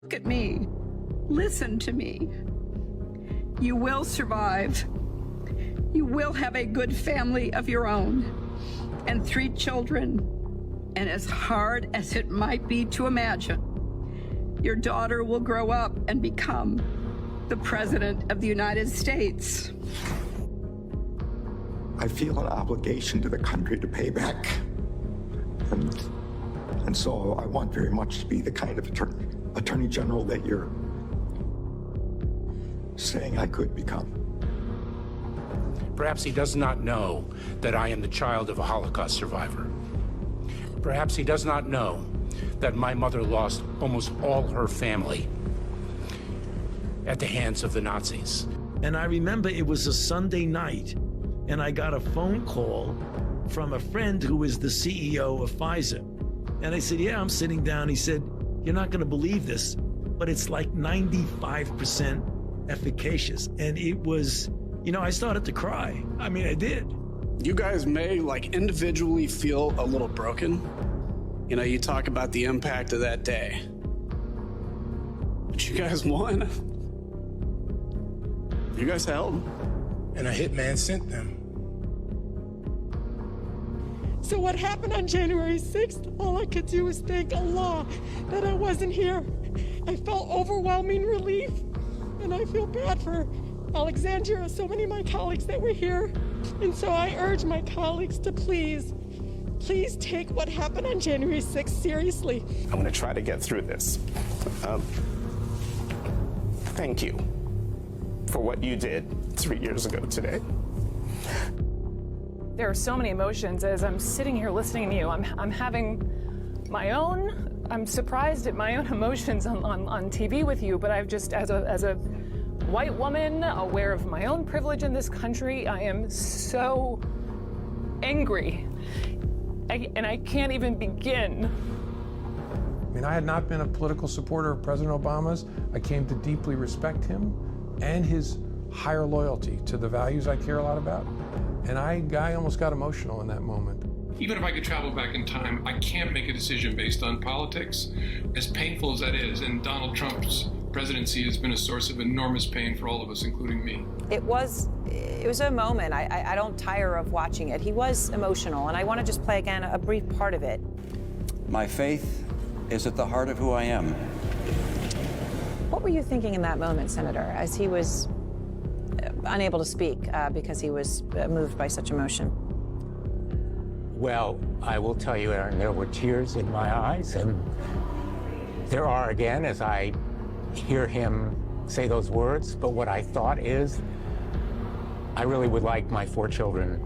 Look at me. Listen to me. You will survive. You will have a good family of your own and 3 children. And as hard as it might be to imagine, your daughter will grow up and become the President of the United States. I feel an obligation to the country to pay back. And so I want very much to be the kind of Attorney General that you're saying I could become. Perhaps he does not know that I am the child of a Holocaust survivor. Perhaps he does not know that my mother lost almost all her family at the hands of the Nazis. And I remember it was a Sunday night, and I got a phone call from a friend who is the CEO of Pfizer. And I said, yeah, I'm sitting down. He said, you're not going to believe this, but it's like 95% efficacious. And it was, you know, I started to cry. I mean, I did. You guys may individually feel a little broken. You know, you talk about the impact of that day, but you guys won. You guys held. And a hitman sent them. So what happened on January 6th, all I could do was thank Allah that I wasn't here. I felt overwhelming relief, and I feel bad for Alexandria, so many of my colleagues that were here. And so I urge my colleagues to please take what happened on January 6th seriously. I'm gonna try to get through this. Thank you for what you did 3 years ago today. There are so many emotions as I'm sitting here listening to you. I'm having my own, I'm surprised at my own emotions on TV with you, but I've just, as a white woman, aware of my own privilege in this country, I am so angry. And I can't even begin. I mean, I had not been a political supporter of President Obama's. I came to deeply respect him and his higher loyalty to the values I care a lot about. And I almost got emotional in that moment. Even if I could travel back in time, I can't make a decision based on politics, as painful as that is. And Donald Trump's presidency has been a source of enormous pain for all of us, including me. It was a moment. I don't tire of watching it. He was emotional, and I want to just play again a brief part of it. My faith is at the heart of who I am. What were you thinking in that moment, Senator, as he was unable to speak because he was moved by such emotion? Well, I will tell you, Aaron, there were tears in my eyes, and there are again as I hear him say those words. But what I thought is, I really would like my 4 children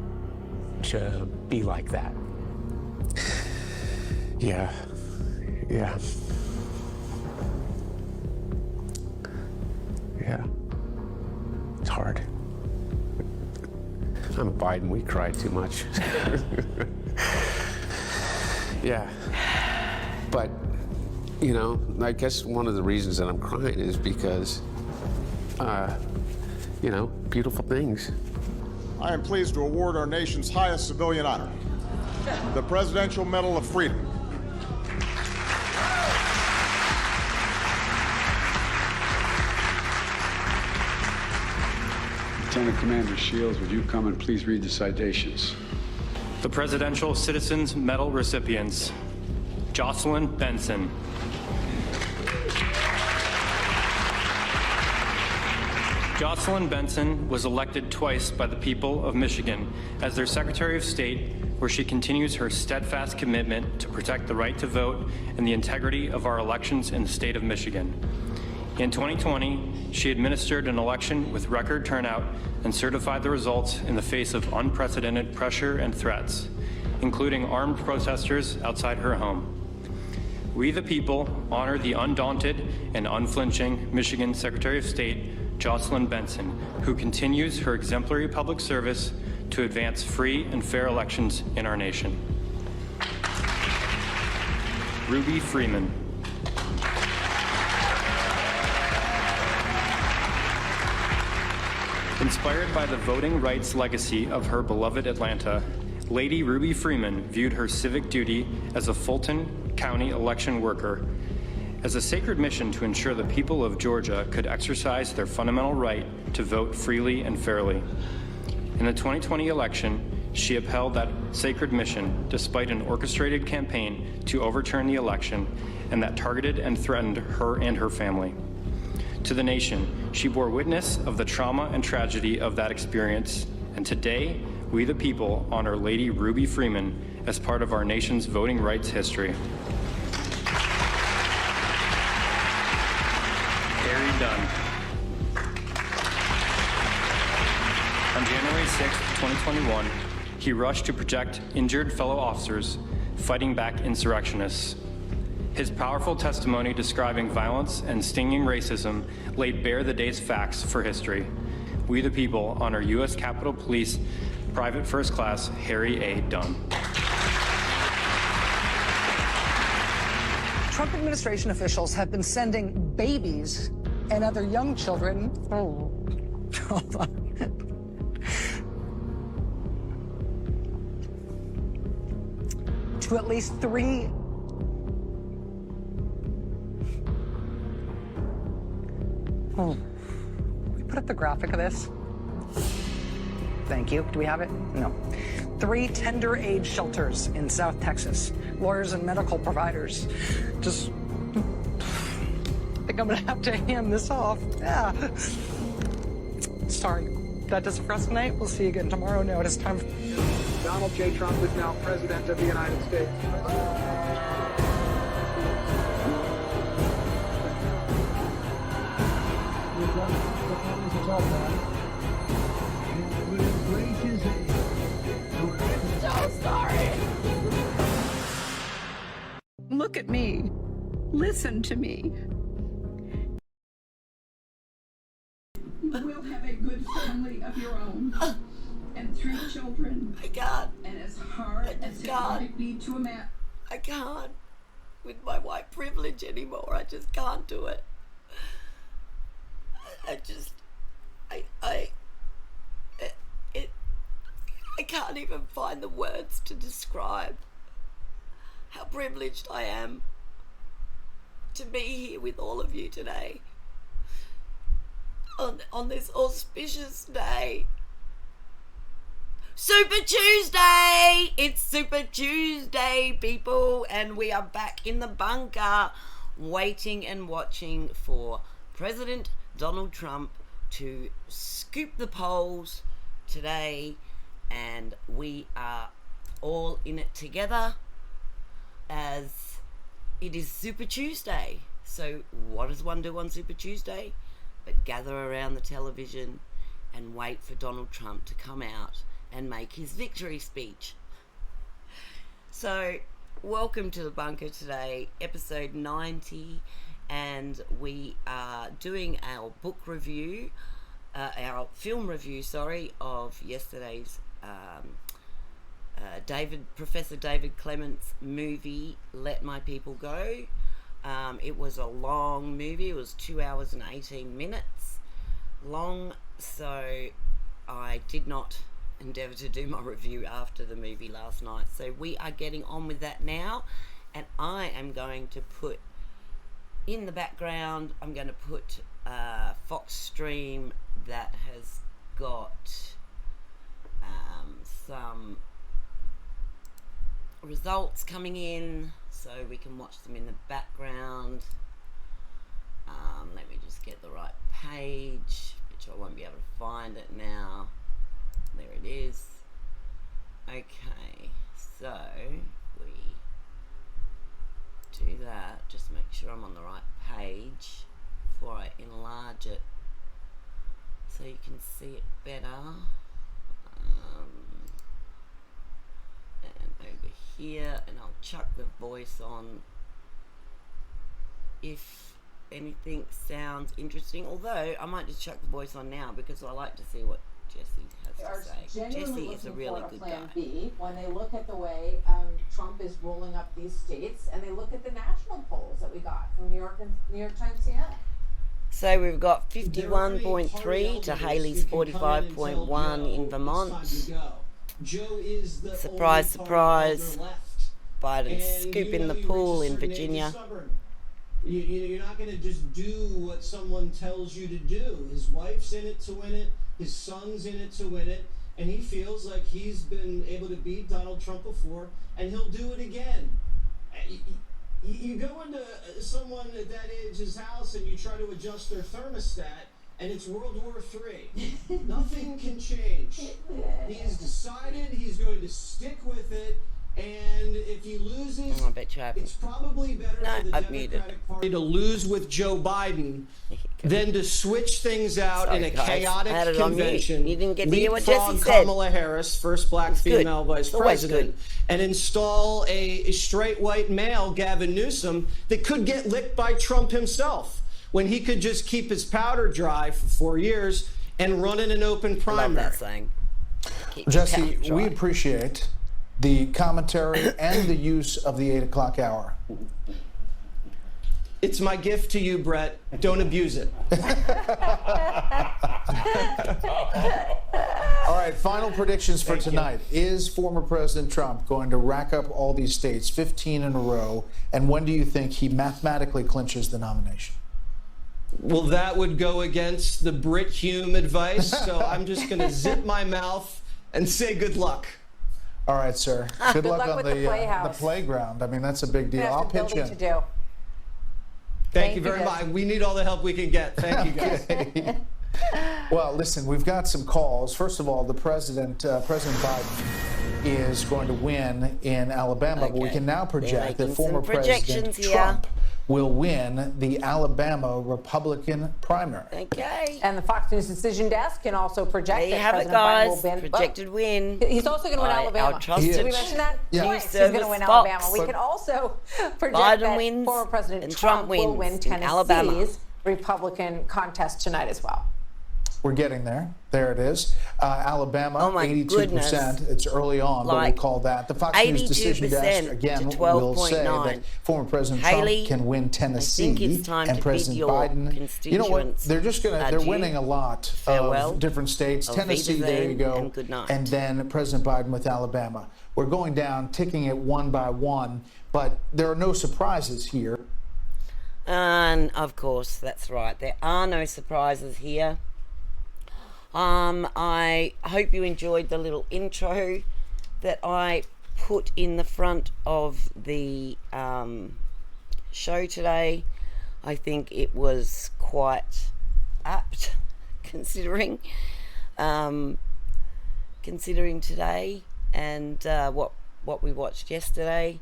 to be like that. Yeah. It's hard. I'm a Biden, we cry too much. Yeah. But, you know, I guess one of the reasons that I'm crying is because, you know, beautiful things. I am pleased to award our nation's highest civilian honor, the Presidential Medal of Freedom. Lieutenant Commander Shields, would you come and please read the citations? The Presidential Citizens Medal recipients: Jocelyn Benson. Jocelyn Benson was elected twice by the people of Michigan as their Secretary of State, where she continues her steadfast commitment to protect the right to vote and the integrity of our elections in the state of Michigan. In 2020, she administered an election with record turnout and certified the results in the face of unprecedented pressure and threats, including armed protesters outside her home. We, the people, honor the undaunted and unflinching Michigan Secretary of State, Jocelyn Benson, who continues her exemplary public service to advance free and fair elections in our nation. Ruby Freeman. Inspired by the voting rights legacy of her beloved Atlanta, Lady Ruby Freeman viewed her civic duty as a Fulton County election worker as a sacred mission to ensure the people of Georgia could exercise their fundamental right to vote freely and fairly. In the 2020 election, she upheld that sacred mission despite an orchestrated campaign to overturn the election and that targeted and threatened her and her family. To the nation, she bore witness of the trauma and tragedy of that experience, and today, we the people honor Lady Ruby Freeman as part of our nation's voting rights history. Harry Dunn. On January 6, 2021, he rushed to protect injured fellow officers fighting back insurrectionists. His powerful testimony describing violence and stinging racism laid bare the day's facts for history. We the people honor U.S. Capitol Police Private First Class Harry A. Dunn. Trump administration officials have been sending babies and other young children to at least 3 we put up the graphic of this. Thank you. Do we have it? No. 3 tender age shelters in South Texas. Lawyers and medical providers just I think I'm gonna have to hand this off. Yeah. Sorry. That does it for us tonight. We'll see you again tomorrow. Now it is time. Donald J. Trump is now President of the United States. So sorry. Look at me. Listen to me. You will have a good family of your own and 3 children. I can't. And as hard as it might be to imagine. I can't. With my white privilege anymore, I just can't do it. I can't even find the words to describe how privileged I am to be here with all of you today on this auspicious day. Super Tuesday! It's Super Tuesday, people, and we are back in the bunker waiting and watching for President Donald Trump to scoop the polls today, and we are all in it together as it is Super Tuesday. So what does one do on Super Tuesday but gather around the television and wait for Donald Trump to come out and make his victory speech? So welcome to the bunker today, episode 90, and we are doing our book review, our film review, of yesterday's Professor David Clements movie, Let My People Go. It was a long movie. It was 2 hours and 18 minutes long, so I did not endeavour to do my review after the movie last night. So we are getting on with that now, and I am going to put in the background, I'm going to put Fox Stream that has got some results coming in, so we can watch them in the background. Let me just get the right page, which I won't be able to find it now. There it is. Okay, so we do that, just make sure I'm on the right page before I enlarge it so you can see it better. And over here, and I'll chuck the voice on if anything sounds interesting, although I might just chuck the voice on now because I like to see what Jesse has to say. Jesse is a really good guy. B when they look at the way Trump is rolling up these states, and they look at the national polls that we got from New York and New York Times CNN. So we've got 51.3 to Haley's 45.1 in Vermont. Surprise, surprise. Biden scooping the pool in Virginia. You're not going to just do what someone tells you to do. His wife's in it to win it. His son's in it to win it. And he feels like he's been able to beat Donald Trump before, and he'll do it again. You go into someone at that age's house and you try to adjust their thermostat, and it's World War III. Nothing can change. He's decided he's going to stick with it. And if he loses, I bet you haven't. It's probably better for the Democratic Party to lose with Joe Biden than to switch things out in a chaotic convention, You didn't get to hear what leapfrog Jesse said. Kamala Harris, first black female vice president, and install a straight white male, Gavin Newsom, that could get licked by Trump himself when he could just keep his powder dry for 4 years and run in an open primary. I love that saying. Jesse, we appreciate the commentary and the use of the 8 o'clock hour. It's my gift to you, Brett. Don't abuse it. All right, final predictions for tonight. Is former President Trump going to rack up all these states, 15 in a row? And when do you think he mathematically clinches the nomination? Well, that would go against the Brit Hume advice, so I'm just going to zip my mouth and say good luck. All right, sir. Good luck on with the playground. I mean, that's a big deal. I'll pitch in. To do. Thank you very much. We need all the help we can get. Thank you, guys. Well, listen, we've got some calls. First of all, the President Biden is going to win in Alabama, but we can now project that former President Trump will win the Alabama Republican primary. Okay. And the Fox News Decision Desk can also project There you that have it, President Biden guys. will win. Projected win. He's also going to win Alabama. I'll trust Did we it. mention that? Yeah. Twice. He's Service going to win Fox. Alabama. We can also project Biden that wins former President and Trump will wins win in Tennessee's Alabama. Republican contest tonight as well. We're getting there. There it is. Alabama, Oh my 82%. goodness. It's early on, but we'll call that. The Fox News Decision Desk, again, will say that former President Haley, Trump can win Tennessee. I think it's time and to President bid your Biden. You know what? constituents They're just going to, they're adieu, winning a lot farewell, of different states. auf Tennessee, there you Wiedersehen, go. and good night. And then President Biden with Alabama. We're going down, ticking it one by one, but there are no surprises here. And of course, that's right. There are no surprises here. I hope you enjoyed the little intro that I put in the front of the show today. I think it was quite apt, considering today and what we watched yesterday.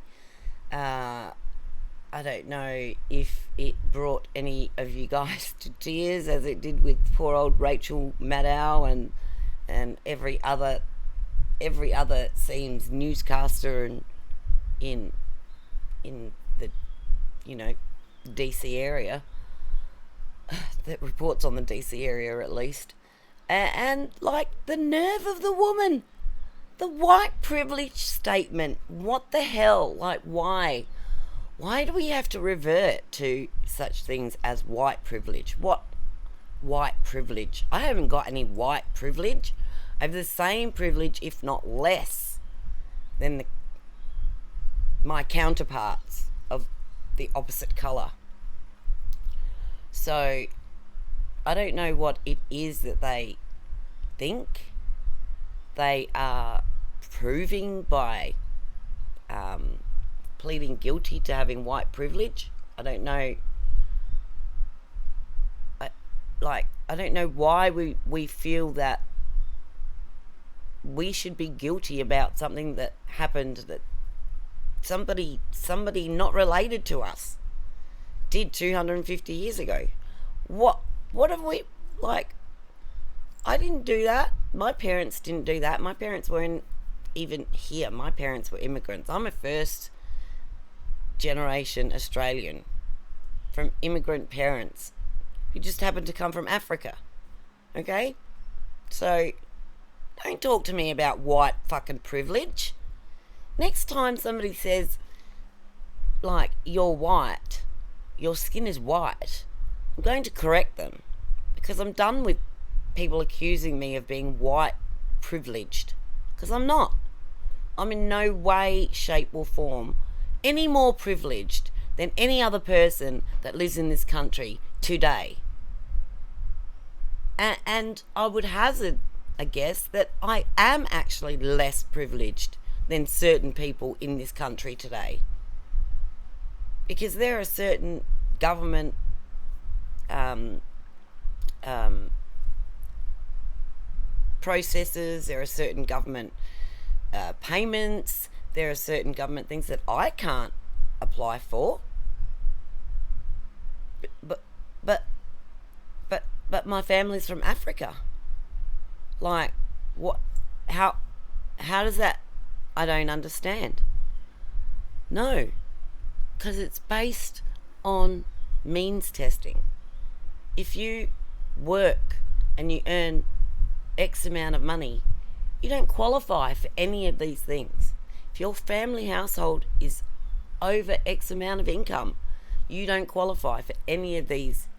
I don't know if it brought any of you guys to tears as it did with poor old Rachel Maddow and every other seems newscaster and in the DC area that reports on the DC area at least, and like the nerve of the woman, the white privilege statement. What the hell? Like, why do we have to revert to such things as white privilege? What white privilege? I haven't got any white privilege. I have the same privilege, if not less, than my counterparts of the opposite colour. So I don't know what it is that they think they are proving by pleading guilty to having white privilege. I don't know. I don't know why we feel that we should be guilty about something that happened that somebody not related to us did 250 years ago. What have we, like, I didn't do that. My parents didn't do that. My parents weren't even here. My parents were immigrants. I'm a first generation Australian from immigrant parents who just happened to come from Africa. Okay? So don't talk to me about white fucking privilege. Next time somebody says, like, you're white, your skin is white, I'm going to correct them, because I'm done with people accusing me of being white privileged, because I'm not. I'm in no way, shape or form any more privileged than any other person that lives in this country today. And I would hazard a guess that I am actually less privileged than certain people in this country today. Because there are certain government processes, there are certain government payments, there are certain government things that I can't apply for. But my family's from Africa. Like, what? How does that? I don't understand. No, because it's based on means testing. If you work and you earn X amount of money, you don't qualify for any of these things. If your family household is over X amount of income, you don't qualify for any of these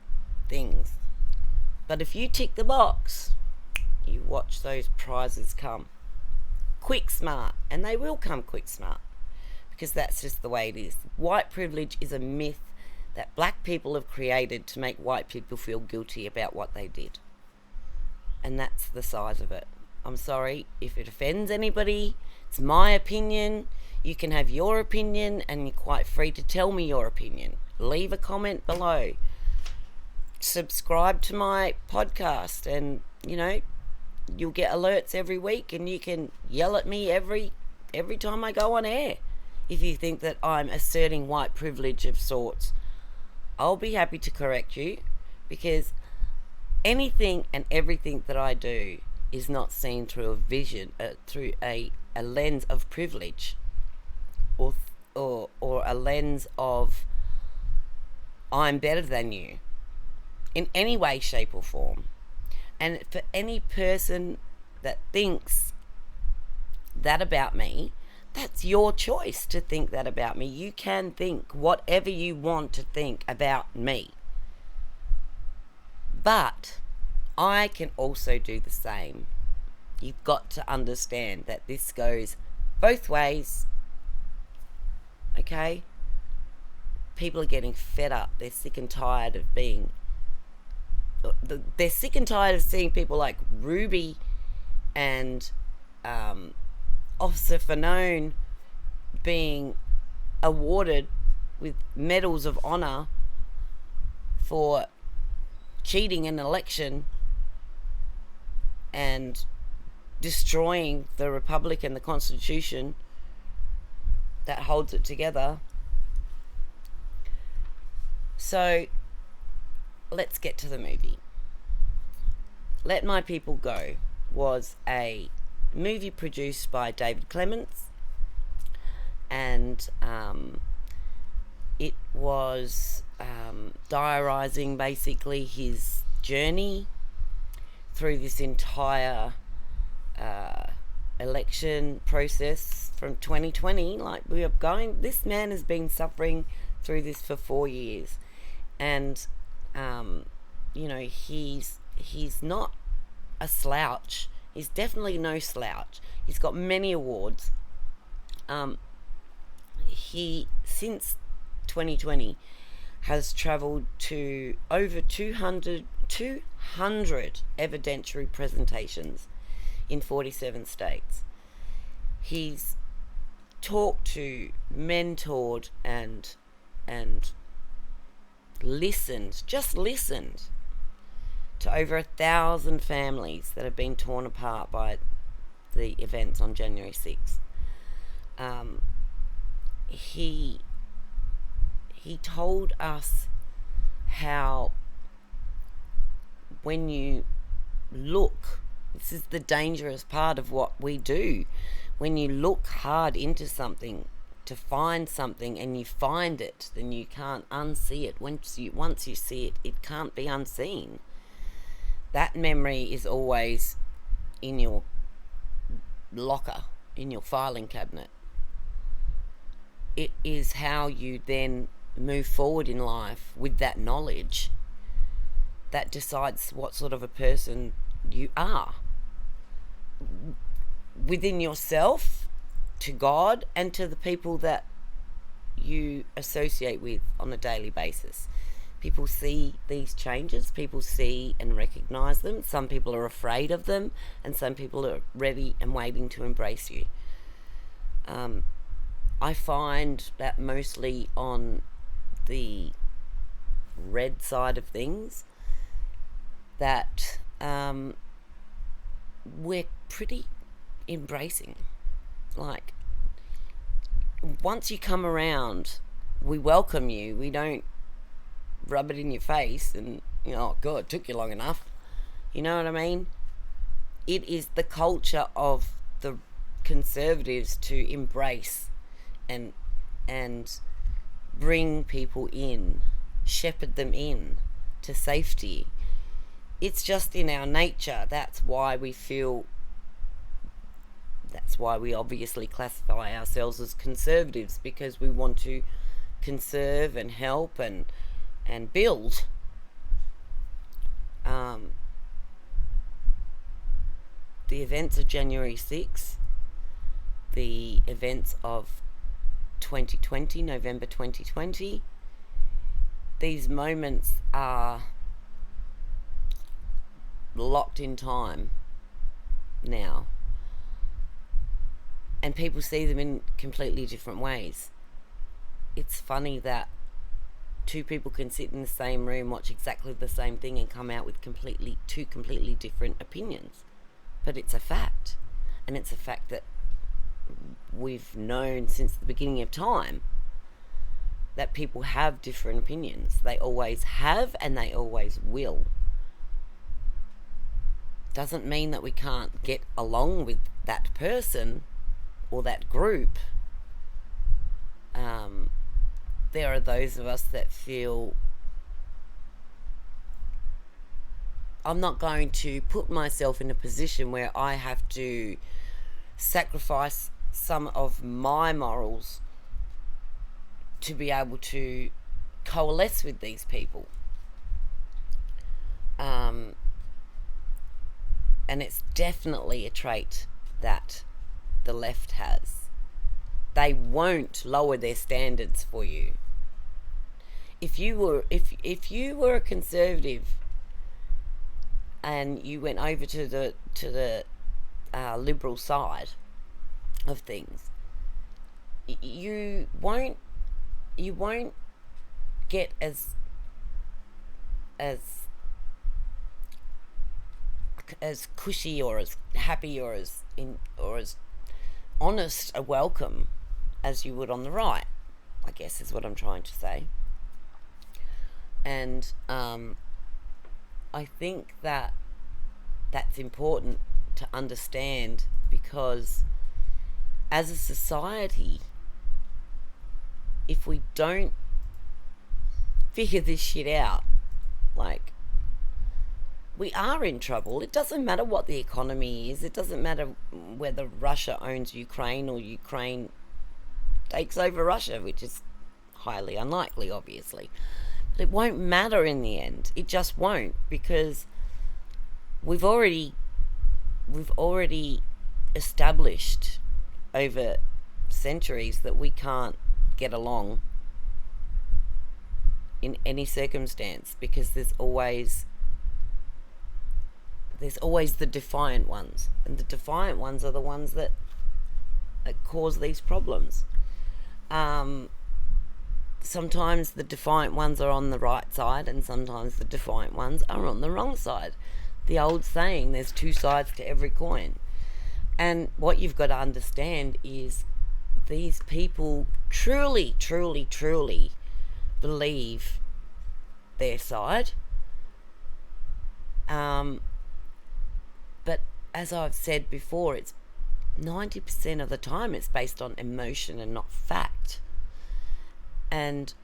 things. But if you tick the box, you watch those prizes come quick smart, and they will come quick smart, because that's just the way it is. White privilege is a myth that black people have created to make white people feel guilty about what they did, and that's the size of it. I'm sorry if it offends anybody. It's my opinion. You can have your opinion, and you're quite free to tell me your opinion. Leave a comment below. Subscribe to my podcast, and you'll get alerts every week, and you can yell at me every time I go on air if you think that I'm asserting white privilege of sorts. I'll be happy to correct you, because anything and everything that I do is not seen through a vision, through a lens of privilege, or a lens of I'm better than you in any way, shape or form. And for any person that thinks that about me, that's your choice to think that about me. You can think whatever you want to think about me. But I can also do the same. You've got to understand that this goes both ways. Okay? People are getting fed up. They're sick and tired of being... They're sick and tired of seeing people like Ruby and Officer Fanone being awarded with medals of honor for cheating an election and destroying the Republic and the Constitution that holds it together. So let's get to the movie. Let My People Go was a movie produced by David Clements, and it was diarising basically his journey through this entire election process from 2020. Like, we are going, this man has been suffering through this for 4 years, and he's not a slouch. He's definitely no slouch. He's got many awards. He, since 2020, has travelled to over 200 evidentiary presentations in 47 states. He's talked to, mentored, and listened to over 1,000 families that have been torn apart by the events on January 6th. He told us how when you look, this is the dangerous part of what we do, when you look hard into something to find something and you find it, then you can't unsee it. Once you see it, it can't be unseen. That memory is always in your locker, in your filing cabinet. It is how you then move forward in life with that knowledge that decides what sort of a person you are within yourself, to God, and to the people that you associate with on a daily basis. People see these changes, people see and recognize them. Some people are afraid of them, and some people are ready and waiting to embrace you. I find that mostly on the red side of things, that we're pretty embracing. Like, once you come around, we welcome you. We don't rub it in your face and, you know, oh God, it took you long enough. You know what I mean? It is the culture of the conservatives to embrace and bring people in, shepherd them in to safety. It's just in our nature. That's why we obviously classify ourselves as conservatives, because we want to conserve and help and build. The events of January 6th, the events of 2020, November 2020, these moments are locked in time now, and people see them in completely different ways. It's funny that two people can sit in the same room, watch exactly the same thing, and come out with two completely different opinions. But it's a fact, and it's a fact that we've known since the beginning of time, that people have different opinions. They always have, and they always will. Doesn't mean that we can't get along with that person or that group. There are those of us that feel, I'm not going to put myself in a position where I have to sacrifice some of my morals to be able to coalesce with these people. And it's definitely a trait that the left has. They won't lower their standards for you. If you were a conservative and you went over to the liberal side of things, you won't get as cushy or as happy or as honest a welcome as you would on the right, I guess is what I'm trying to say. And I think that that's important to understand, because as a society, if we don't figure this shit out, like, we are in trouble. It doesn't matter what the economy is. It doesn't matter whether Russia owns Ukraine or Ukraine takes over Russia, which is highly unlikely, obviously. But it won't matter in the end. It just won't, because we've already established over centuries that we can't get along in any circumstance, because there's always the defiant ones, and the defiant ones are the ones that cause these problems. Sometimes the defiant ones are on the right side, and sometimes the defiant ones are on the wrong side. The old saying, there's two sides to every coin. And what you've got to understand is these people truly, truly, truly believe their side. But as I've said before, it's 90% of the time it's based on emotion and not fact. And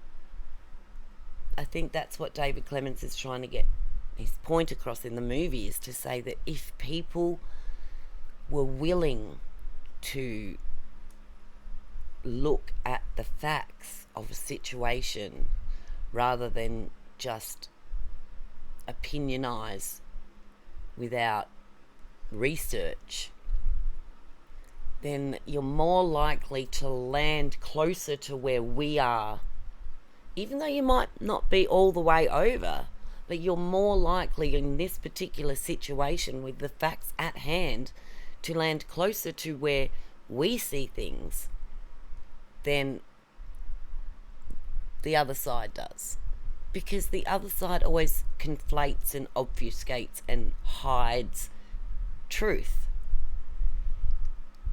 I think that's what David Clements is trying to get his point across in the movie, is to say that if people were willing to look at the facts of a situation rather than just opinionize without research, then you're more likely to land closer to where we are. Even though you might not be all the way over, but you're more likely in this particular situation with the facts at hand to land closer to where we see things than the other side does. Because the other side always conflates and obfuscates and hides truth.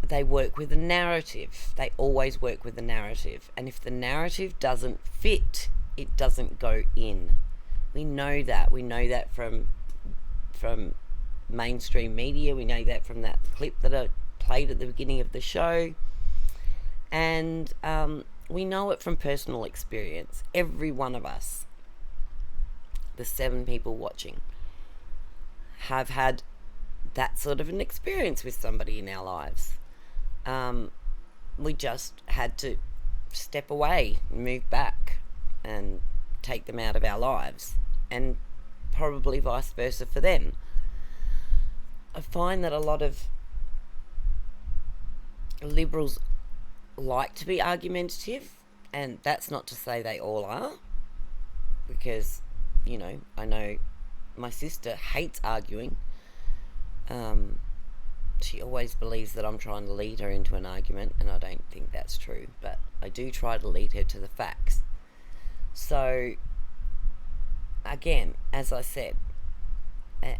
They work with a narrative. They always work with a narrative. And if the narrative doesn't fit, it doesn't go in. We know that. We know that from mainstream media. We know that from that clip that I played at the beginning of the show. And we know it from personal experience. Every one of us, the 7 people watching, have had that sort of an experience with somebody in our lives. We just had to step away, move back, and take them out of our lives, and probably vice versa for them. I find that a lot of liberals like to be argumentative, and that's not to say they all are, because, you know, I know my sister hates arguing. She always believes that I'm trying to lead her into an argument, and I don't think that's true, but I do try to lead her to the facts. So, again, as I said,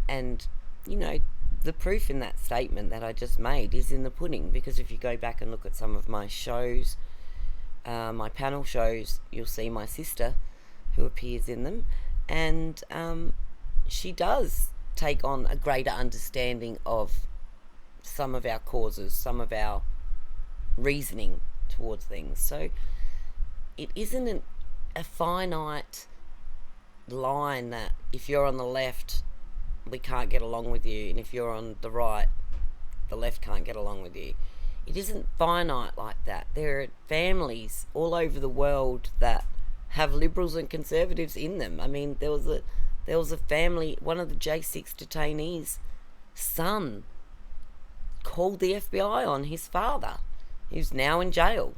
and, you know, the proof in that statement that I just made is in the pudding, because if you go back and look at some of my shows, my panel shows, you'll see my sister who appears in them, and she does take on a greater understanding of some of our causes, some of our reasoning towards things. So it isn't a finite line that if you're on the left, we can't get along with you, and if you're on the right, the left can't get along with you. It isn't finite like that. There are families all over the world that have liberals and conservatives in them. I mean, there was a family, one of the J6 detainees' son called the FBI on his father, who's now in jail,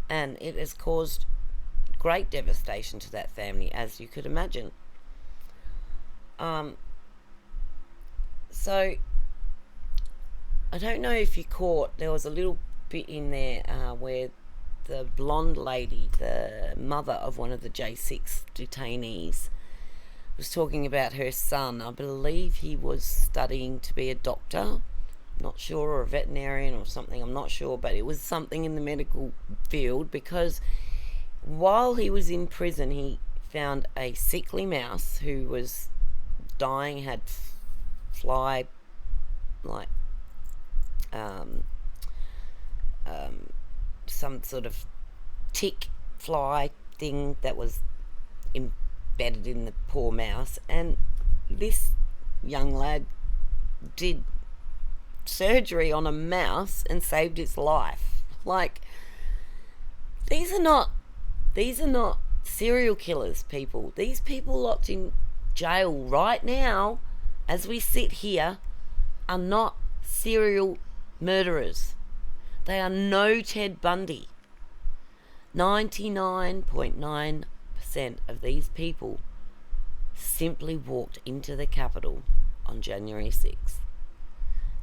and it has caused great devastation to that family, as you could imagine. So I don't know if you caught, there was a little bit in there where the blonde lady, the mother of one of the J6 detainees, was talking about her son. I believe he was studying to be a doctor, not sure, or a veterinarian or something, I'm not sure, but it was something in the medical field, because while he was in prison, he found a sickly mouse who was dying, had fly, like, some sort of tick fly thing that was embedded in the poor mouse, and this young lad did surgery on a mouse and saved its life. Like, these are not serial killers, people. These people locked in jail right now as we sit here are not serial murderers. They are no Ted Bundy. 99.9% of these people simply walked into the Capitol on January 6th.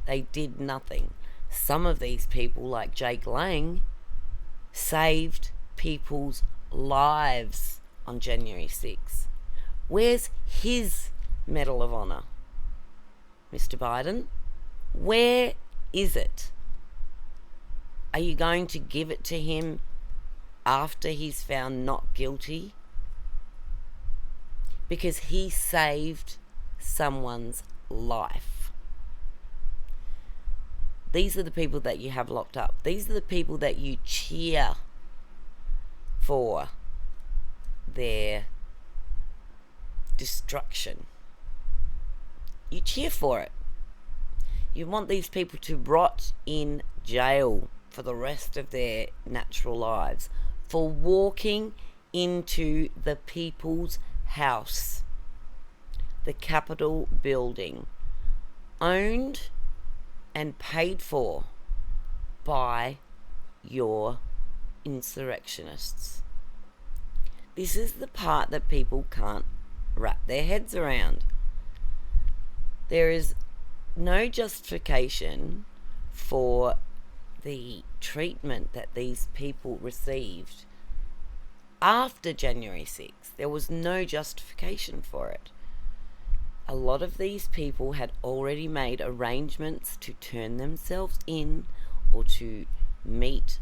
They did nothing. Some of these people, like Jake Lang, saved people's lives on January 6th. Where's his Medal of Honor, Mr. Biden? Where is it? Are you going to give it to him after he's found not guilty? Because he saved someone's life. These are the people that you have locked up. These are the people that you cheer for their destruction. You cheer for it. You want these people to rot in jail for the rest of their natural lives for walking into the people's house, the Capitol building, owned and paid for by your insurrectionists. This is the part that people can't wrap their heads around. There is no justification for the treatment that these people received after January 6th. There was no justification for it. A lot of these people had already made arrangements to turn themselves in or to meet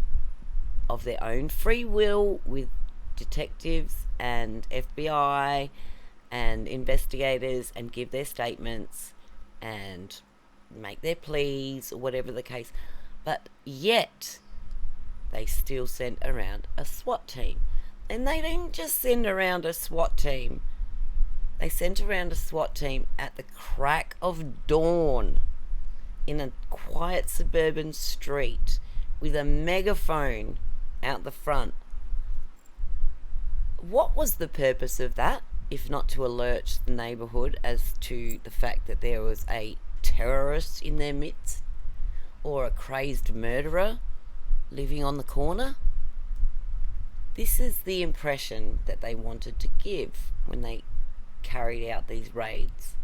of their own free will with detectives and FBI and investigators and give their statements and make their pleas or whatever the case. But yet they still sent around a SWAT team. And they didn't just send around a SWAT team. They sent around a SWAT team at the crack of dawn in a quiet suburban street with a megaphone out the front. What was the purpose of that, if not to alert the neighbourhood as to the fact that there was a terrorist in their midst or a crazed murderer living on the corner? This is the impression that they wanted to give when they carried out these raids.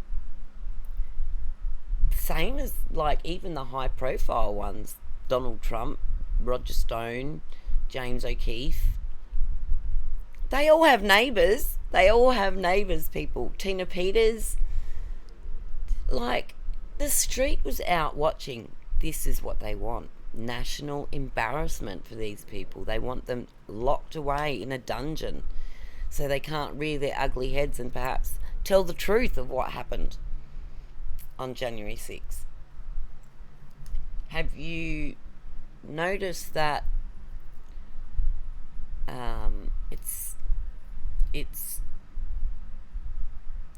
Same as like even the high profile ones, Donald Trump, Roger Stone, James O'Keefe. They all have neighbours. People. Tina Peters. Like, the street was out watching. This is what they want. National embarrassment for these people. They want them locked away in a dungeon so they can't rear their ugly heads and perhaps tell the truth of what happened on January 6th. Have you noticed that it's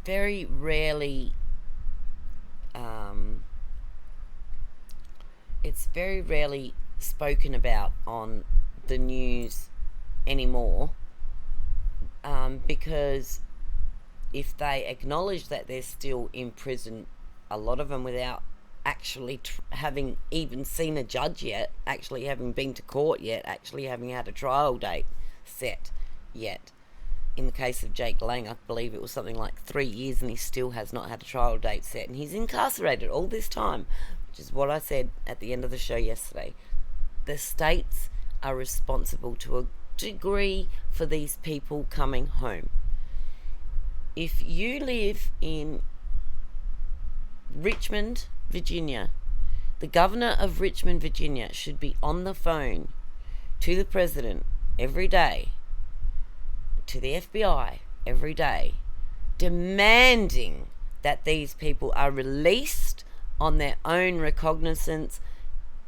very rarely spoken about on the news anymore, because if they acknowledge that they're still in prison, a lot of them without actually having even seen a judge yet, actually having been to court yet, actually having had a trial date set yet. In the case of Jake Lang, I believe it was something like 3 years and he still has not had a trial date set, and he's incarcerated all this time, which is what I said at the end of the show yesterday. The states are responsible to a degree for these people coming home. If you live in Richmond, Virginia, the governor of Richmond, Virginia should be on the phone to the president every day, to the FBI every day, demanding that these people are released on their own recognizance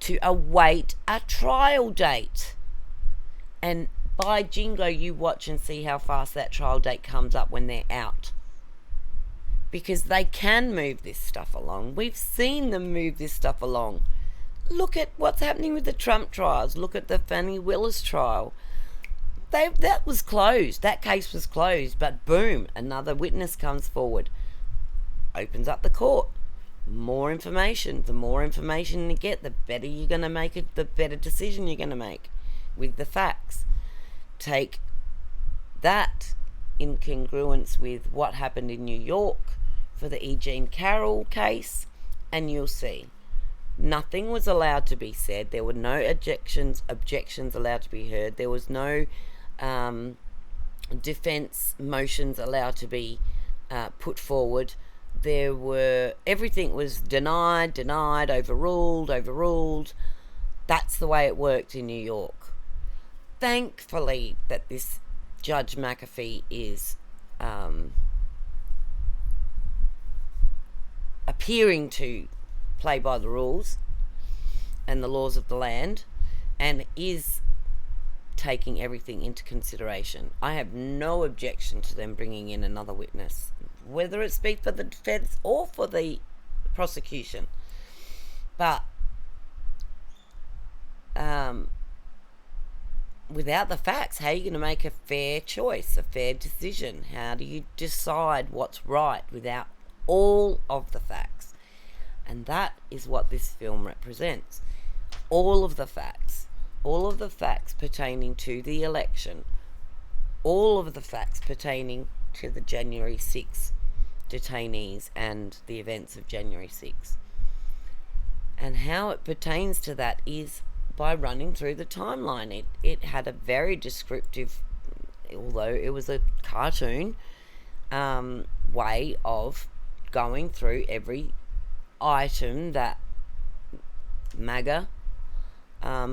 to await a trial date. And by jingo, you watch and see how fast that trial date comes up when they're out. Because they can move this stuff along. We've seen them move this stuff along. Look at what's happening with the Trump trials. Look at the Fani Willis trial. That was closed. That case was closed. But boom, another witness comes forward. Opens up the court. More information. The more information you get, the better you're going to make it, the better decision you're going to make with the facts. Take that in congruence with what happened in New York for the E. Jean Carroll case, and you'll see. Nothing was allowed to be said. There were no objections allowed to be heard. There was no defense motions allowed to be put forward. Everything was denied, overruled. That's the way it worked in New York. Thankfully that this Judge McAfee is appearing to play by the rules and the laws of the land and is taking everything into consideration. I have no objection to them bringing in another witness, whether it be for the defense or for the prosecution. But without the facts, how are you going to make a fair choice, a fair decision? How do you decide what's right without all of the facts? And that is what this film represents. all of the facts pertaining to the election, all of the facts pertaining to the January 6th detainees and the events of January 6th. And how it pertains to that is by running through the timeline. It had a very descriptive, although it was a cartoon, way of going through every item that MAGA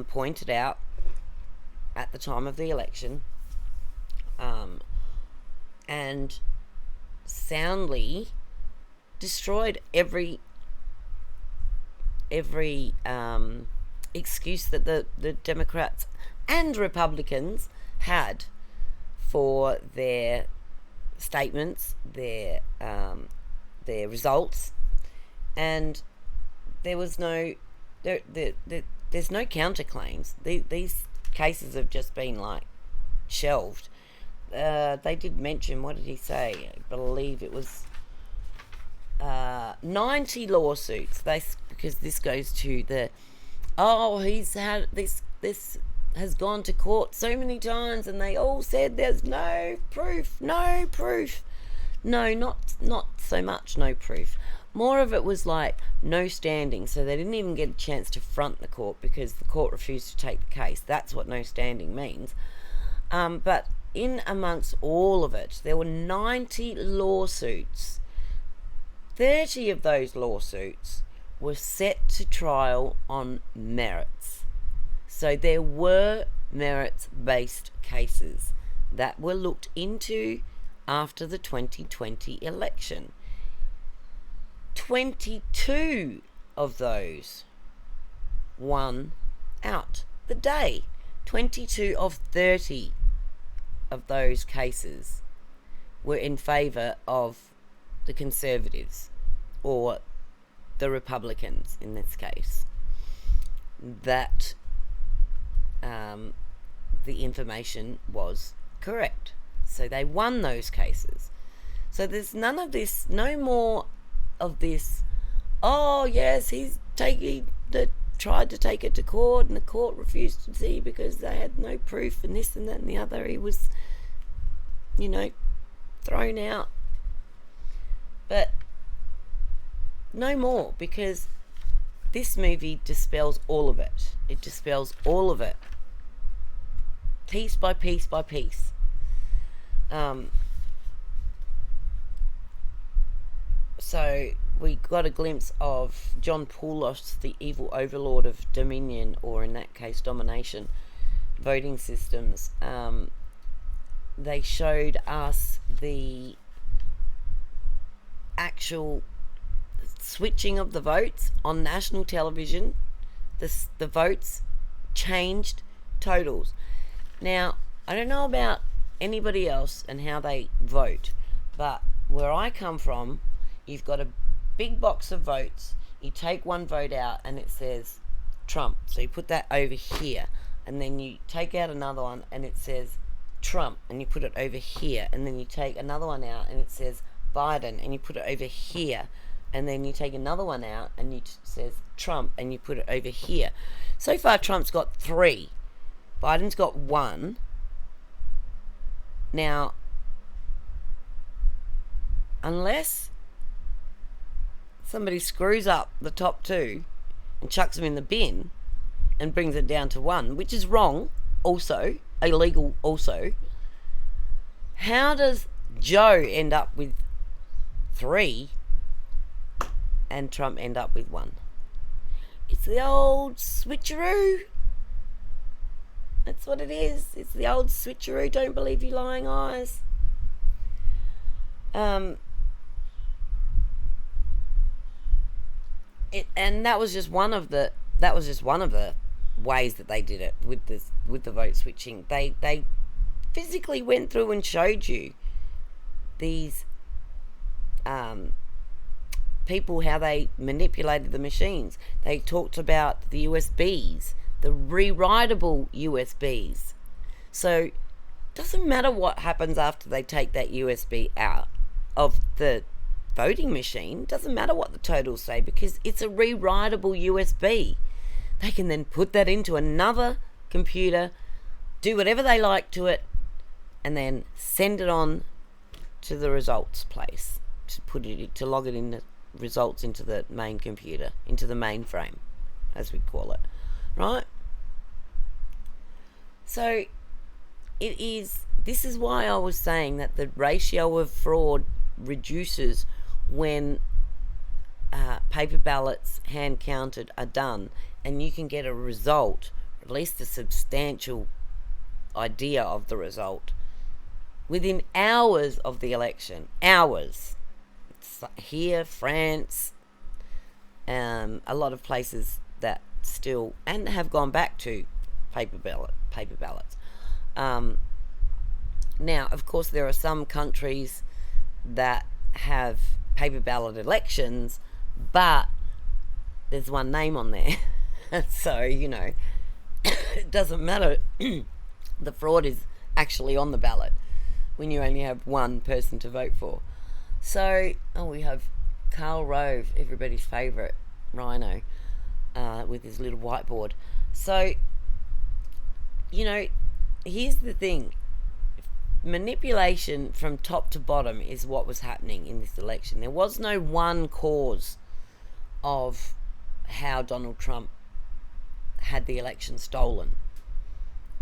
pointed out at the time of the election, and soundly destroyed every excuse that the Democrats and Republicans had for their statements, their results, and there was no there's no counterclaims. These cases have just been like shelved. They did mention, what did he say? I believe it was 90 lawsuits. Because this goes to the, he's had this has gone to court so many times, and they all said there's no proof. No, not so much no proof. More of it was like no standing, so they didn't even get a chance to front the court because the court refused to take the case. That's what no standing means. But in amongst all of it, there were 90 lawsuits. 30 of those lawsuits were set to trial on merits. So there were merits-based cases that were looked into after the 2020 election. 22 of those won out the day. 22 of 30 of those cases were in favour of the Conservatives, or the Republicans in this case, that the information was correct. So they won those cases. So there's none of this, no more of this, oh yes, he tried to take it to court and the court refused to see because they had no proof and this and that and the other. He was, thrown out. But no more, because this movie dispels all of it. It dispels all of it, piece by piece by piece. So we got a glimpse of John Poulos, the evil overlord of Dominion, or in that case domination, voting systems. They showed us the actual switching of the votes on national television. The votes changed totals. Now, I don't know about anybody else and how they vote, but where I come from, you've got a big box of votes. You take one vote out and it says Trump. So you put that over here, and then you take out another one and it says Trump, and you put it over here, and then you take another one out and it says Biden, and you put it over here, and then you take another one out and it says Trump, and you put it over here. So far Trump's got 3, Biden's got 1. Now, unless somebody screws up the top 2 and chucks them in the bin and brings it down to 1, which is wrong also, illegal also, how does Joe end up with 3 and Trump end up with 1? It's the old switcheroo. That's what it is. It's the old switcheroo. Don't believe your lying eyes. And that was just one of the ways that they did it with the vote switching. They physically went through and showed you these people, how they manipulated the machines. They talked about the USBs, the rewritable USBs. So doesn't matter what happens after they take that USB out of the voting machine. Doesn't matter what the totals say, because it's a rewritable USB. They can then put that into another computer, do whatever they like to it, and then send it on to the results place to log it in the results into the main computer, into the mainframe, as we call it, right? So this is why I was saying that the ratio of fraud reduces when paper ballots, hand counted, are done, and you can get a result, at least a substantial idea of the result, within hours of the election. Hours. It's here, France, a lot of places that still, and have gone back to paper ballots. Now, of course, there are some countries that have paper ballot elections, but there's one name on there. So, you know, it doesn't matter. The fraud is actually on the ballot when you only have one person to vote for. So, we have Karl Rove, everybody's favourite rhino, with his little whiteboard. So, you know, here's the thing. Manipulation from top to bottom is what was happening in this election. There was no one cause of how Donald Trump had the election stolen.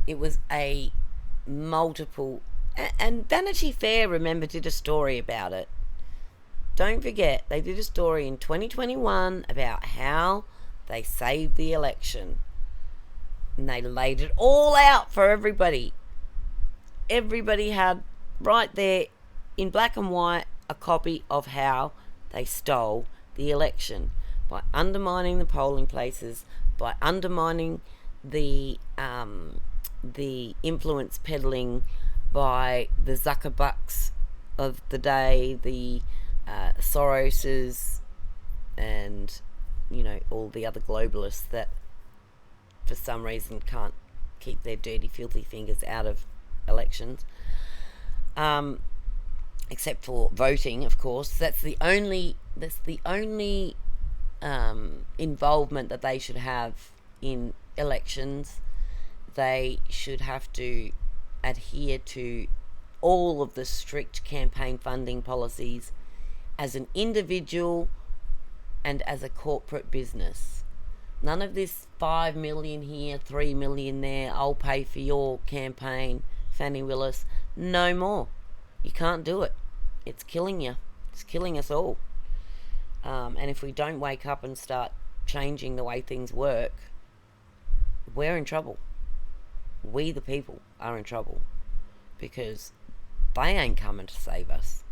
It was a multiple, and Vanity Fair, remember, did a story about it. Don't forget, they did a story in 2021 about how they saved the election, and they laid it all out for everybody. Everybody had right there in black and white a copy of how they stole the election, by undermining the polling places, by undermining the influence peddling by the Zuckerbucks of the day, the Soroses, and, you know, all the other globalists that for some reason can't keep their dirty, filthy fingers out of elections, except for voting, of course. That's the only involvement that they should have in elections. They should have to adhere to all of the strict campaign funding policies as an individual and as a corporate business. None of this 5 million here, 3 million there, I'll pay for your campaign, Fannie Willis. No more. You can't do it. It's killing you. It's killing us all. And if we don't wake up and start changing the way things work, we're in trouble. We, the people, are in trouble, because they ain't coming to save us.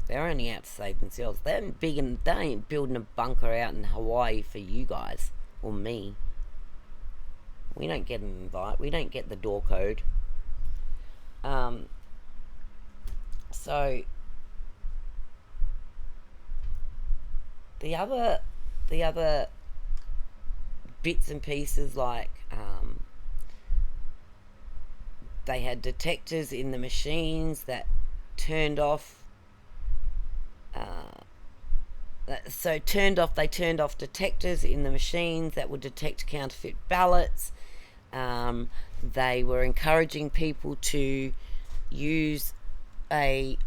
They're only out to save themselves. They ain't building a bunker out in Hawaii for you guys or me. We don't get an invite. We don't get the door code. So the other bits and pieces, like they had detectors in the machines that turned off. They turned off detectors in the machines that would detect counterfeit ballots. They were encouraging people to use a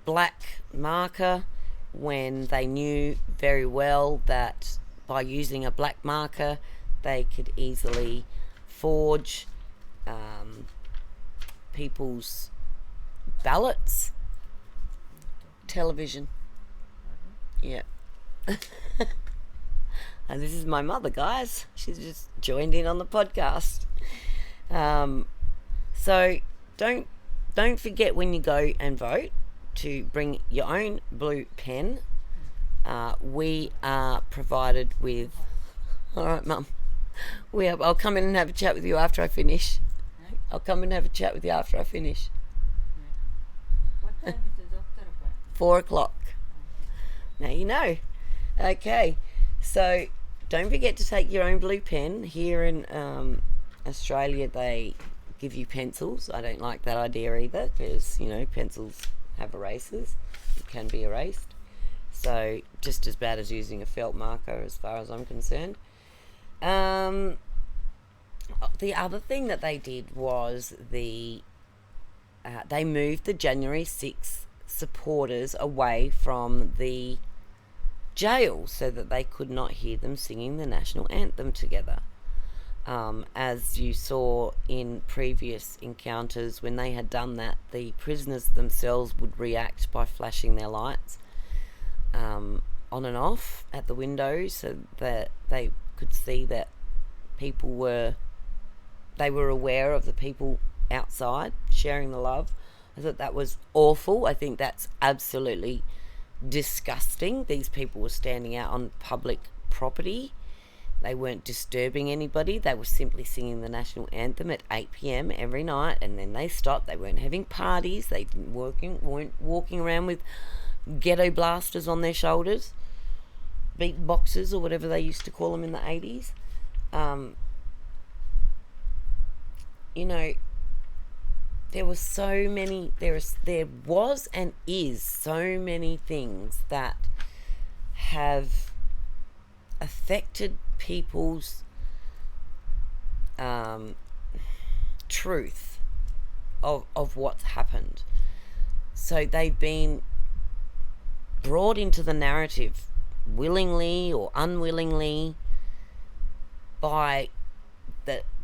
black marker when they knew very well that by using a black marker they could easily forge people's ballots. Television. Yeah. And this is my mother, guys. She's just joined in on the podcast. So don't forget when you go and vote to bring your own blue pen. We are provided with. All right, Mum. I'll come in and have a chat with you after I finish. I'll come and have a chat with you after I finish. What time is the doctor appointment? 4 o'clock. Now you know. Okay, so don't forget to take your own blue pen. Here in Australia, they give you pencils. I don't like that idea either, because, you know, pencils have erasers. It can be erased. So just as bad as using a felt marker, as far as I'm concerned. The other thing that they did was they moved the January 6th supporters away from the jail so that they could not hear them singing the national anthem together. As you saw in previous encounters, when they had done that, the prisoners themselves would react by flashing their lights on and off at the windows so that they could see that they were aware of the people outside sharing the love. I thought that was awful. I think that's absolutely disgusting. These people were standing out on public property. They weren't disturbing anybody. They were simply singing the national anthem at 8 p.m. every night, and then they stopped. They weren't having parties. They weren't walking around with ghetto blasters on their shoulders, beatboxers or whatever they used to call them in the 80s. You know, there was and is so many things that have affected people's truth of what's happened. So they've been brought into the narrative willingly or unwillingly by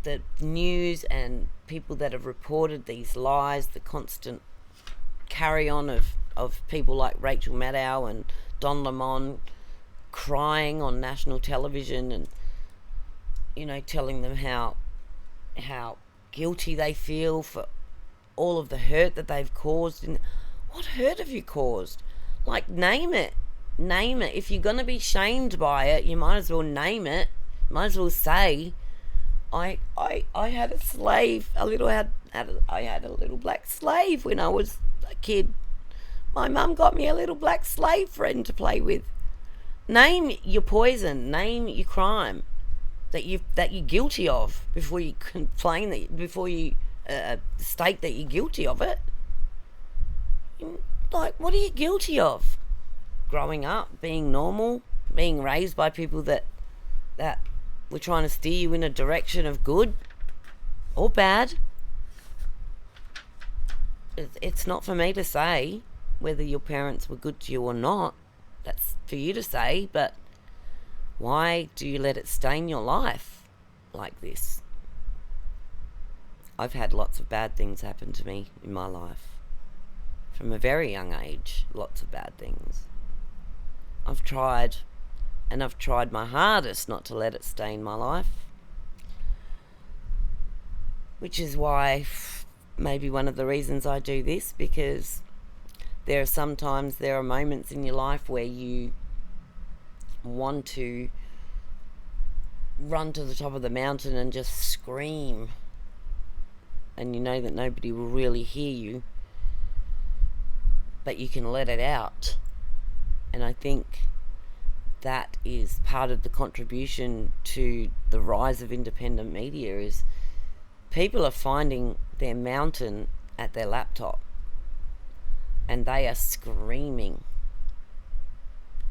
the news and people that have reported these lies, the constant carry on of people like Rachel Maddow and Don Lemon crying on national television and, you know, telling them how guilty they feel for all of the hurt that they've caused. And what hurt have you caused? Like, name it. If you're going to be shamed by it, you might as well name it. Might as well say, I had a slave, I had a little black slave when I was a kid. My mum got me a little black slave friend to play with. Name your poison, name your crime that you're guilty of before you complain, before you state that you're guilty of it. Like, what are you guilty of? Growing up, being normal, being raised by people that were trying to steer you in a direction of good or bad. It's not for me to say whether your parents were good to you or not. That's for you to say, but why do you let it stain your life like this? I've had lots of bad things happen to me in my life. From a very young age, lots of bad things. I've tried my hardest not to let it stain my life. Which is why maybe one of the reasons I do this, because there are moments in your life where you want to run to the top of the mountain and just scream, and you know that nobody will really hear you, but you can let it out. And I think that is part of the contribution to the rise of independent media, is people are finding their mountain at their laptop and they are screaming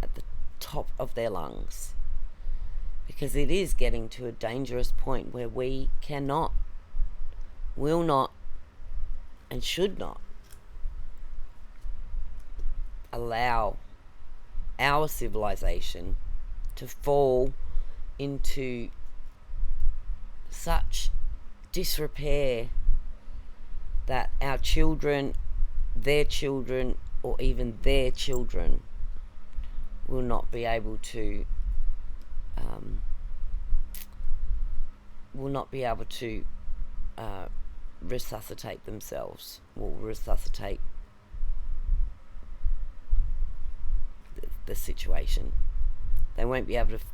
at the top of their lungs, because it is getting to a dangerous point where we cannot, will not, and should not allow our civilization to fall into such disrepair that our children, their children, or even their children will not be able to resuscitate themselves, will resuscitate the situation. They won't be able to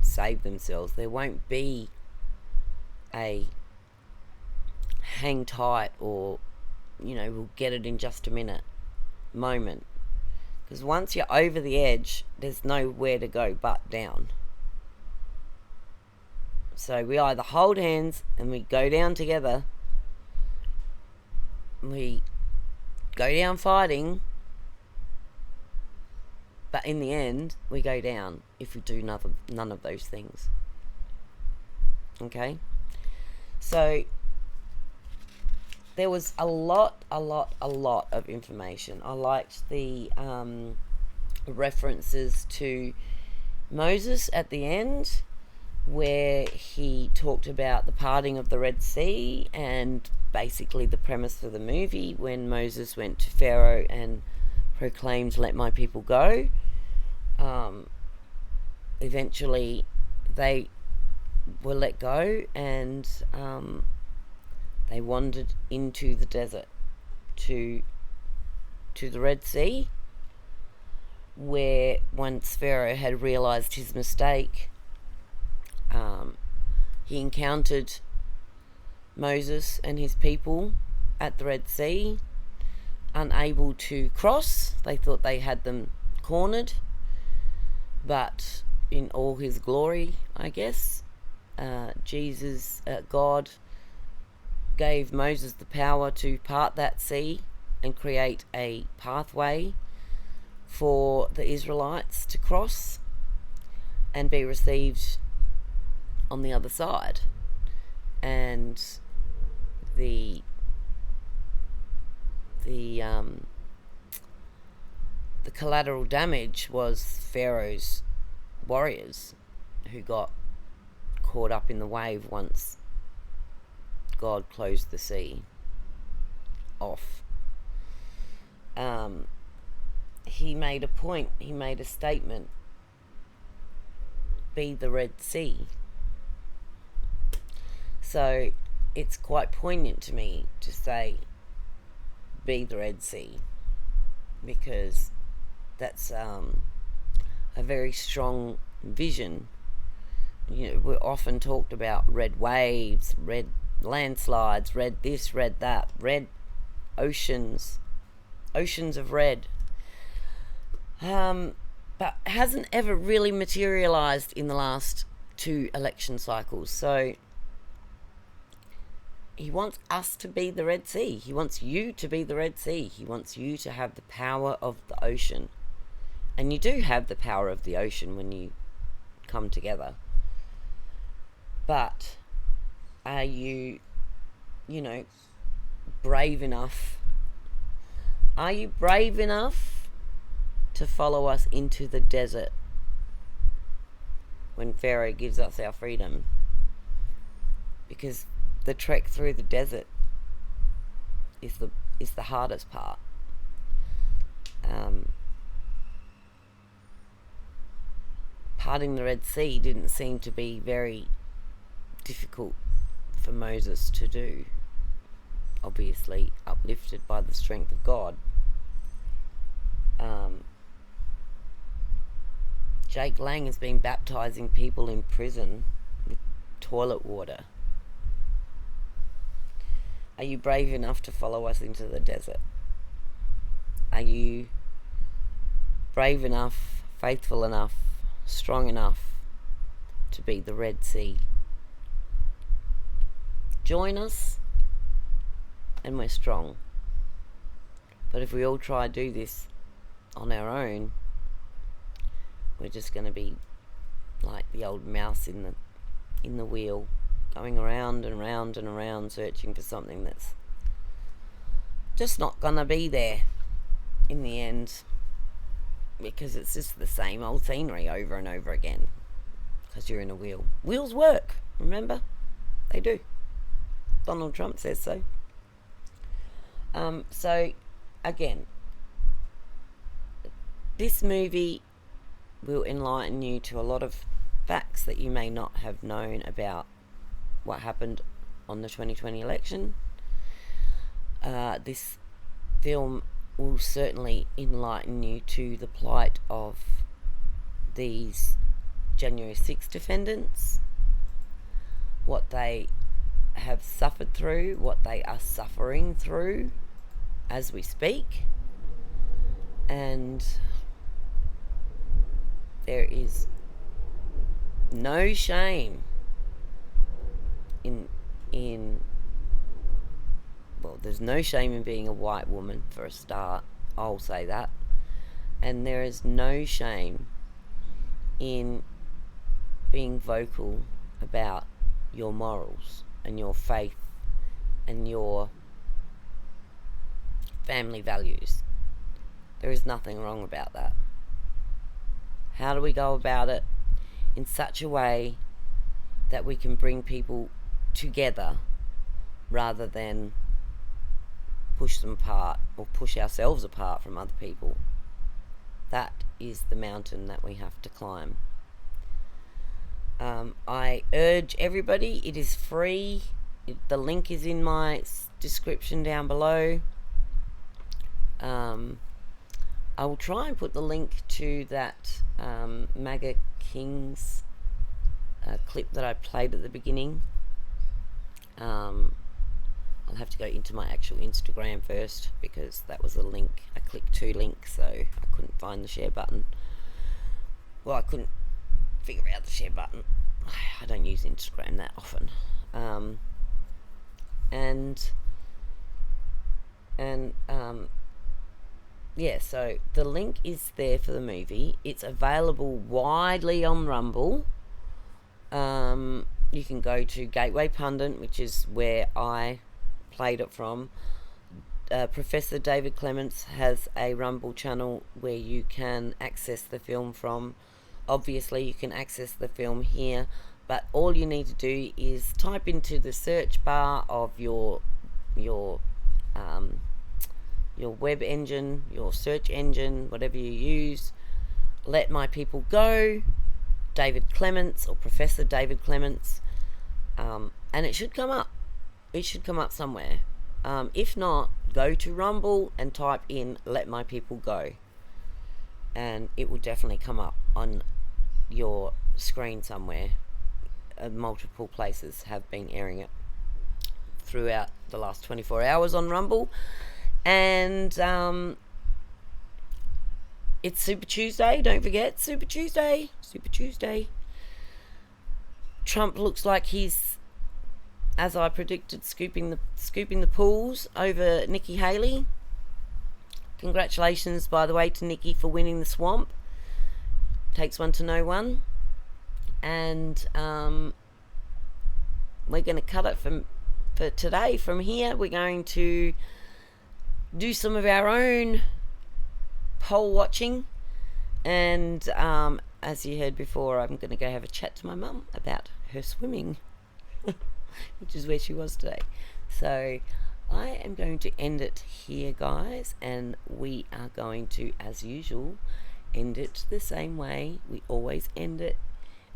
save themselves. There won't be a hang tight or, you know, we'll get it in just a minute moment. Because once you're over the edge, there's nowhere to go but down. So we either hold hands and we go down together, we go down fighting, but in the end, we go down if we do none of those things. Okay? So there was a lot of information. I liked the references to Moses at the end, where he talked about the parting of the Red Sea and basically the premise of the movie when Moses went to Pharaoh and proclaimed, "Let my people go." Eventually they were let go, and they wandered into the desert to the Red Sea, where once Pharaoh had realized his mistake, he encountered Moses and his people at the Red Sea, unable to cross. They thought they had them cornered, but in all his glory, I guess, God gave Moses the power to part that sea and create a pathway for the Israelites to cross and be received on the other side. And the collateral damage was Pharaoh's warriors, who got caught up in the wave once God closed the sea off. He made a point, he made a statement: be the Red Sea. So it's quite poignant to me to say, be the Red Sea, because that's a very strong vision. You know, we're often talked about red waves, red landslides, red this, red that, red oceans of red, but hasn't ever really materialized in the last 2 election cycles. So he wants us to be the Red Sea. He wants you to be the Red Sea. He wants you to have the power of the ocean. And you do have the power of the ocean when you come together. But are you, brave enough? Are you brave enough to follow us into the desert when Pharaoh gives us our freedom? Because the trek through the desert is the hardest part. Parting the Red Sea didn't seem to be very difficult for Moses to do. Obviously uplifted by the strength of God. Jake Lang has been baptizing people in prison with toilet water. Are you brave enough to follow us into the desert? Are you brave enough, faithful enough, strong enough to be the Red Sea? Join us and we're strong. But if we all try to do this on our own, we're just going to be like the old mouse in the wheel, going around and around and around, searching for something that's just not going to be there in the end, because it's just the same old scenery over and over again, because you're in a wheel. Wheels work, remember? They do. Donald Trump says so. So, again, this movie will enlighten you to a lot of facts that you may not have known about what happened on the 2020 election. This film will certainly enlighten you to the plight of these January 6 defendants, what they have suffered through, what they are suffering through as we speak. And there is no shame there's no shame in being a white woman, for a start. I'll say that. And there is no shame in being vocal about your morals and your faith and your family values. There is nothing wrong about that. How do we go about it in such a way that we can bring people together rather than push them apart or push ourselves apart from other people? That is the mountain that we have to climb. I urge everybody, it is free. The link is in my description down below. I will try and put the link to that MAGA Kings clip that I played at the beginning. I'll have to go into my actual Instagram first because that was a link. I clicked 2 links, so I couldn't find the share button. Well, I couldn't figure out the share button. I don't use Instagram that often. Yeah, so the link is there for the movie. It's available widely on Rumble. You can go to Gateway Pundit, which is where I played it from. Professor David Clements has a Rumble channel where you can access the film from. Obviously, you can access the film here, but all you need to do is type into the search bar of your web engine, your search engine, whatever you use, Let My People Go, David Clements or Professor David Clements, and it should come up. It should come up somewhere. If not, go to Rumble and type in Let My People Go, and it will definitely come up on your screen somewhere. Multiple places have been airing it throughout the last 24 hours on Rumble. And it's Super Tuesday. Don't forget, Super Tuesday. Super Tuesday. Trump looks like he's, as I predicted, scooping the pools over Nikki Haley. Congratulations, by the way, to Nikki for winning the swamp. Takes one to know one. And we're going to cut it for today. From here, we're going to do some of our own poll watching, and as you heard before, I'm going to go have a chat to my mum about her swimming, which is where she was today. So I am going to end it here, guys, and we are going to, as usual, end it the same way we always end it,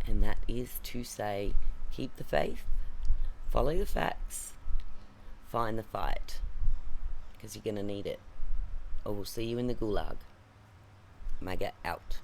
and that is to say, keep the faith, follow the facts, find the fight, because you're going to need it, or we'll see you in the gulag. MAGA out.